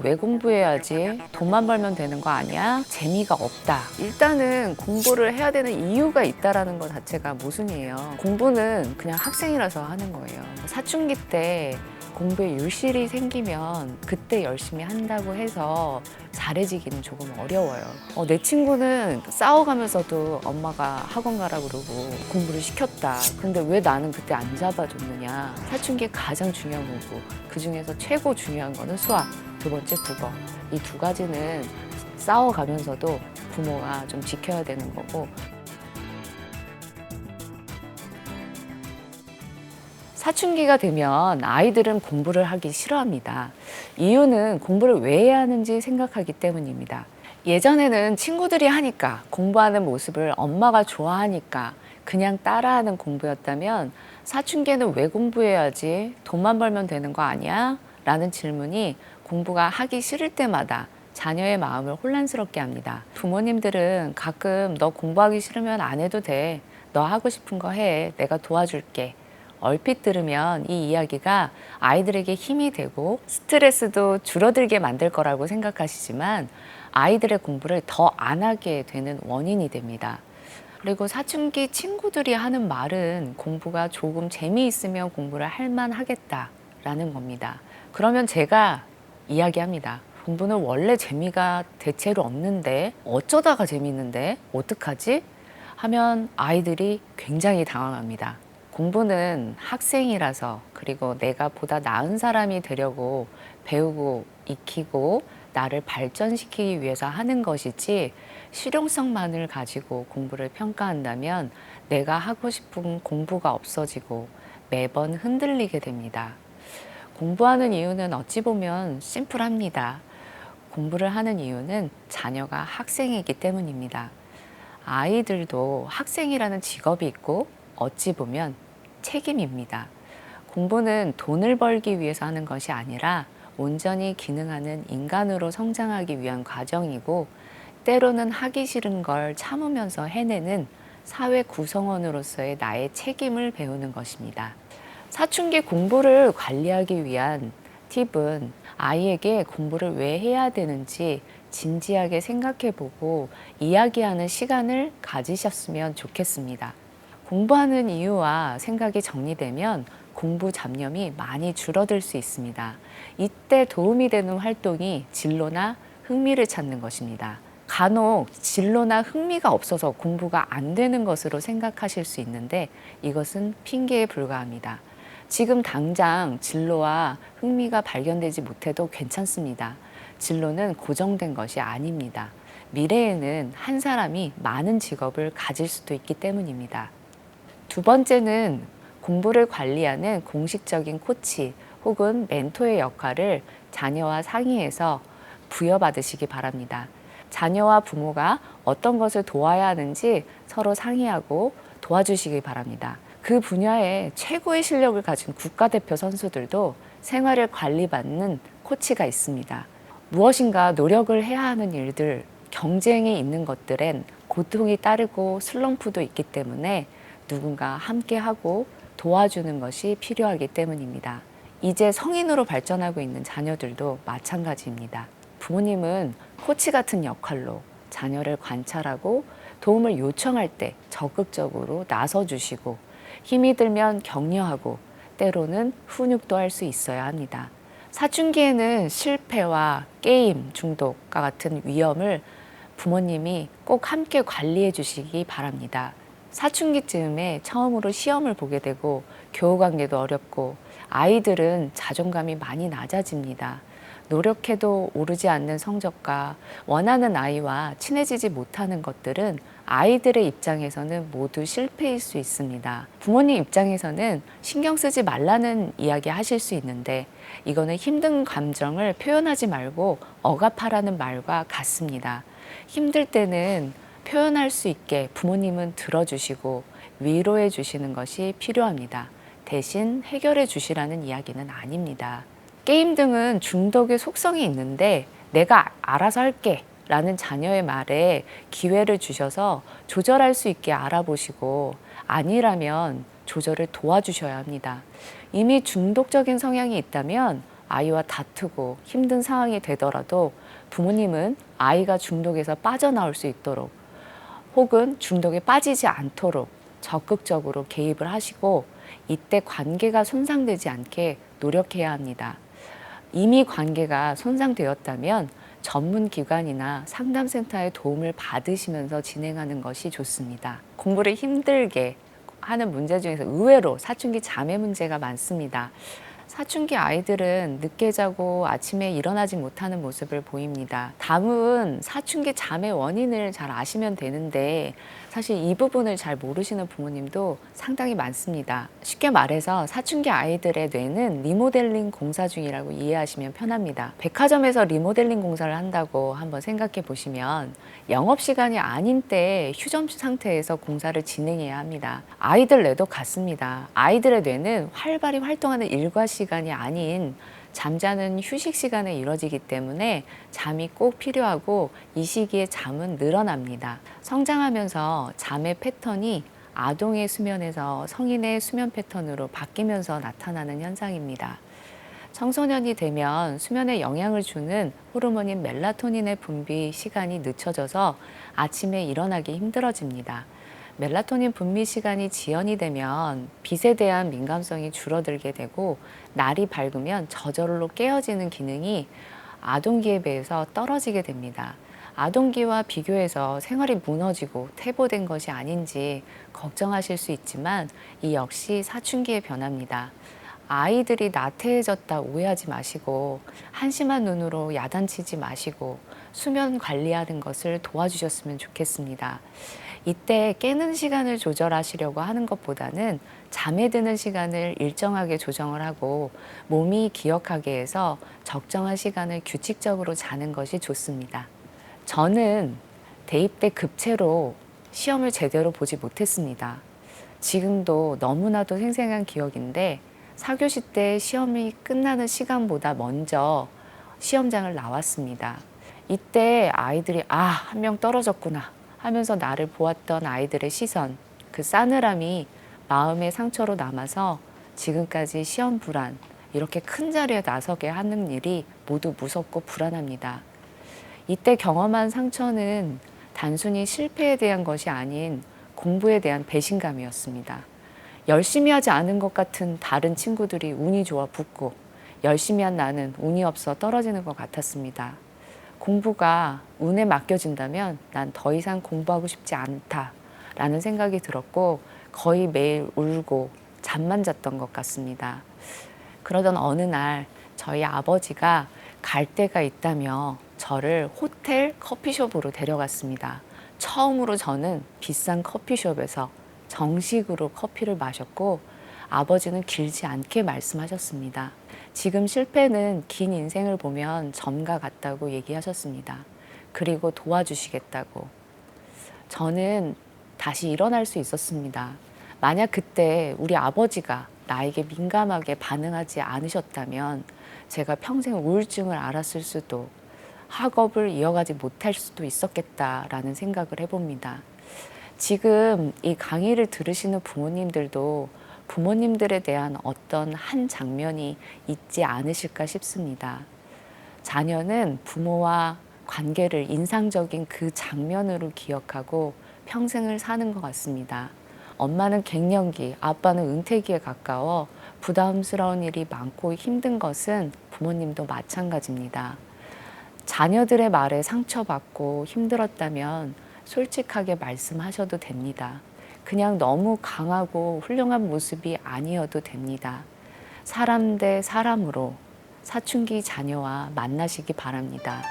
왜 공부해야지? 돈만 벌면 되는 거 아니야? 재미가 없다. 일단은 공부를 해야 되는 이유가 있다라는 것 자체가 모순이에요. 공부는 그냥 학생이라서 하는 거예요. 사춘기 때 공부에 유실이 생기면 그때 열심히 한다고 해서 잘해지기는 조금 어려워요. 내 친구는 싸워가면서도 엄마가 학원 가라 그러고 공부를 시켰다. 근데 왜 나는 그때 안 잡아줬느냐. 사춘기에 가장 중요한 공부. 그 중에서 최고 중요한 거는 수학, 두 번째 국어. 이 두 가지는 싸워가면서도 부모가 좀 지켜야 되는 거고, 사춘기가 되면 아이들은 공부를 하기 싫어합니다. 이유는 공부를 왜 해야 하는지 생각하기 때문입니다. 예전에는 친구들이 하니까, 공부하는 모습을 엄마가 좋아하니까 그냥 따라하는 공부였다면, 사춘기에는 왜 공부해야지? 돈만 벌면 되는 거 아니야? 라는 질문이 공부가 하기 싫을 때마다 자녀의 마음을 혼란스럽게 합니다. 부모님들은 가끔 너 공부하기 싫으면 안 해도 돼. 너 하고 싶은 거 해. 내가 도와줄게. 얼핏 들으면 이 이야기가 아이들에게 힘이 되고 스트레스도 줄어들게 만들 거라고 생각하시지만 아이들의 공부를 더 안 하게 되는 원인이 됩니다. 그리고 사춘기 친구들이 하는 말은 공부가 조금 재미있으면 공부를 할 만하겠다라는 겁니다. 그러면 제가 이야기합니다. 공부는 원래 재미가 대체로 없는데 어쩌다가 재미있는데 어떡하지? 하면 아이들이 굉장히 당황합니다. 공부는 학생이라서, 그리고 내가 보다 나은 사람이 되려고 배우고 익히고 나를 발전시키기 위해서 하는 것이지, 실용성만을 가지고 공부를 평가한다면 내가 하고 싶은 공부가 없어지고 매번 흔들리게 됩니다. 공부하는 이유는 어찌 보면 심플합니다. 공부를 하는 이유는 자녀가 학생이기 때문입니다. 아이들도 학생이라는 직업이 있고 어찌 보면 책임입니다. 공부는 돈을 벌기 위해서 하는 것이 아니라 온전히 기능하는 인간으로 성장하기 위한 과정이고, 때로는 하기 싫은 걸 참으면서 해내는 사회 구성원으로서의 나의 책임을 배우는 것입니다. 사춘기 공부를 관리하기 위한 팁은 아이에게 공부를 왜 해야 되는지 진지하게 생각해보고 이야기하는 시간을 가지셨으면 좋겠습니다. 공부하는 이유와 생각이 정리되면 공부 잡념이 많이 줄어들 수 있습니다. 이때 도움이 되는 활동이 진로나 흥미를 찾는 것입니다. 간혹 진로나 흥미가 없어서 공부가 안 되는 것으로 생각하실 수 있는데 이것은 핑계에 불과합니다. 지금 당장 진로와 흥미가 발견되지 못해도 괜찮습니다. 진로는 고정된 것이 아닙니다. 미래에는 한 사람이 많은 직업을 가질 수도 있기 때문입니다. 두 번째는 공부를 관리하는 공식적인 코치 혹은 멘토의 역할을 자녀와 상의해서 부여받으시기 바랍니다. 자녀와 부모가 어떤 것을 도와야 하는지 서로 상의하고 도와주시기 바랍니다. 그 분야에 최고의 실력을 가진 국가대표 선수들도 생활을 관리받는 코치가 있습니다. 무엇인가 노력을 해야 하는 일들, 경쟁이 있는 것들엔 고통이 따르고 슬럼프도 있기 때문에 누군가 함께하고 도와주는 것이 필요하기 때문입니다. 이제 성인으로 발전하고 있는 자녀들도 마찬가지입니다. 부모님은 코치 같은 역할로 자녀를 관찰하고 도움을 요청할 때 적극적으로 나서주시고, 힘이 들면 격려하고 때로는 훈육도 할 수 있어야 합니다. 사춘기에는 실패와 게임 중독과 같은 위험을 부모님이 꼭 함께 관리해 주시기 바랍니다. 사춘기쯤에 처음으로 시험을 보게 되고 교우관계도 어렵고 아이들은 자존감이 많이 낮아집니다. 노력해도 오르지 않는 성적과 원하는 아이와 친해지지 못하는 것들은 아이들의 입장에서는 모두 실패일 수 있습니다. 부모님 입장에서는 신경 쓰지 말라는 이야기 하실 수 있는데 이거는 힘든 감정을 표현하지 말고 억압하라는 말과 같습니다. 힘들 때는 표현할 수 있게 부모님은 들어주시고 위로해 주시는 것이 필요합니다. 대신 해결해 주시라는 이야기는 아닙니다. 게임 등은 중독의 속성이 있는데 내가 알아서 할게 라는 자녀의 말에 기회를 주셔서 조절할 수 있게 알아보시고 아니라면 조절을 도와주셔야 합니다. 이미 중독적인 성향이 있다면 아이와 다투고 힘든 상황이 되더라도 부모님은 아이가 중독에서 빠져나올 수 있도록 혹은 중독에 빠지지 않도록 적극적으로 개입을 하시고 이때 관계가 손상되지 않게 노력해야 합니다. 이미 관계가 손상되었다면 전문 기관이나 상담센터의 도움을 받으시면서 진행하는 것이 좋습니다. 공부를 힘들게 하는 문제 중에서 의외로 사춘기 잠의 문제가 많습니다. 사춘기 아이들은 늦게 자고 아침에 일어나지 못하는 모습을 보입니다. 다음은 사춘기 잠의 원인을 잘 아시면 되는데 사실 이 부분을 잘 모르시는 부모님도 상당히 많습니다. 쉽게 말해서 사춘기 아이들의 뇌는 리모델링 공사 중이라고 이해하시면 편합니다. 백화점에서 리모델링 공사를 한다고 한번 생각해 보시면 영업시간이 아닌 때 휴점 상태에서 공사를 진행해야 합니다. 아이들 뇌도 같습니다. 아이들의 뇌는 활발히 활동하는 일과 시간이 아닌 잠자는 휴식 시간에 이루어지기 때문에 잠이 꼭 필요하고 이 시기에 잠은 늘어납니다. 성장하면서 잠의 패턴이 아동의 수면에서 성인의 수면 패턴으로 바뀌면서 나타나는 현상입니다. 청소년이 되면 수면에 영향을 주는 호르몬인 멜라토닌의 분비 시간이 늦춰져서 아침에 일어나기 힘들어집니다. 멜라토닌 분비 시간이 지연이 되면 빛에 대한 민감성이 줄어들게 되고 날이 밝으면 저절로 깨어지는 기능이 아동기에 비해서 떨어지게 됩니다. 아동기와 비교해서 생활이 무너지고 퇴보된 것이 아닌지 걱정하실 수 있지만 이 역시 사춘기의 변화입니다. 아이들이 나태해졌다 오해하지 마시고 한심한 눈으로 야단치지 마시고 수면 관리하는 것을 도와주셨으면 좋겠습니다. 이때 깨는 시간을 조절하시려고 하는 것보다는 잠에 드는 시간을 일정하게 조정을 하고 몸이 기억하게 해서 적정한 시간을 규칙적으로 자는 것이 좋습니다. 저는 대입 때 급체로 시험을 제대로 보지 못했습니다. 지금도 너무나도 생생한 기억인데 4교시 때 시험이 끝나는 시간보다 먼저 시험장을 나왔습니다. 이때 아이들이 한 명 떨어졌구나 하면서 나를 보았던 아이들의 시선, 그 싸늘함이 마음의 상처로 남아서 지금까지 시험 불안, 이렇게 큰 자리에 나서게 하는 일이 모두 무섭고 불안합니다. 이때 경험한 상처는 단순히 실패에 대한 것이 아닌 공부에 대한 배신감이었습니다. 열심히 하지 않은 것 같은 다른 친구들이 운이 좋아 붙고 열심히 한 나는 운이 없어 떨어지는 것 같았습니다. 공부가 운에 맡겨진다면 난 더 이상 공부하고 싶지 않다라는 생각이 들었고 거의 매일 울고 잠만 잤던 것 같습니다. 그러던 어느 날 저희 아버지가 갈 데가 있다며 저를 호텔 커피숍으로 데려갔습니다. 처음으로 저는 비싼 커피숍에서 정식으로 커피를 마셨고 아버지는 길지 않게 말씀하셨습니다. 지금 실패는 긴 인생을 보면 점과 같다고 얘기하셨습니다. 그리고 도와주시겠다고. 저는 다시 일어날 수 있었습니다. 만약 그때 우리 아버지가 나에게 민감하게 반응하지 않으셨다면 제가 평생 우울증을 앓았을 수도 학업을 이어가지 못할 수도 있었겠다라는 생각을 해봅니다. 지금 이 강의를 들으시는 부모님들도 부모님들에 대한 어떤 한 장면이 있지 않으실까 싶습니다. 자녀는 부모와 관계를 인상적인 그 장면으로 기억하고 평생을 사는 것 같습니다. 엄마는 갱년기, 아빠는 은퇴기에 가까워 부담스러운 일이 많고 힘든 것은 부모님도 마찬가지입니다. 자녀들의 말에 상처받고 힘들었다면 솔직하게 말씀하셔도 됩니다. 그냥 너무 강하고 훌륭한 모습이 아니어도 됩니다. 사람 대 사람으로 사춘기 자녀와 만나시기 바랍니다.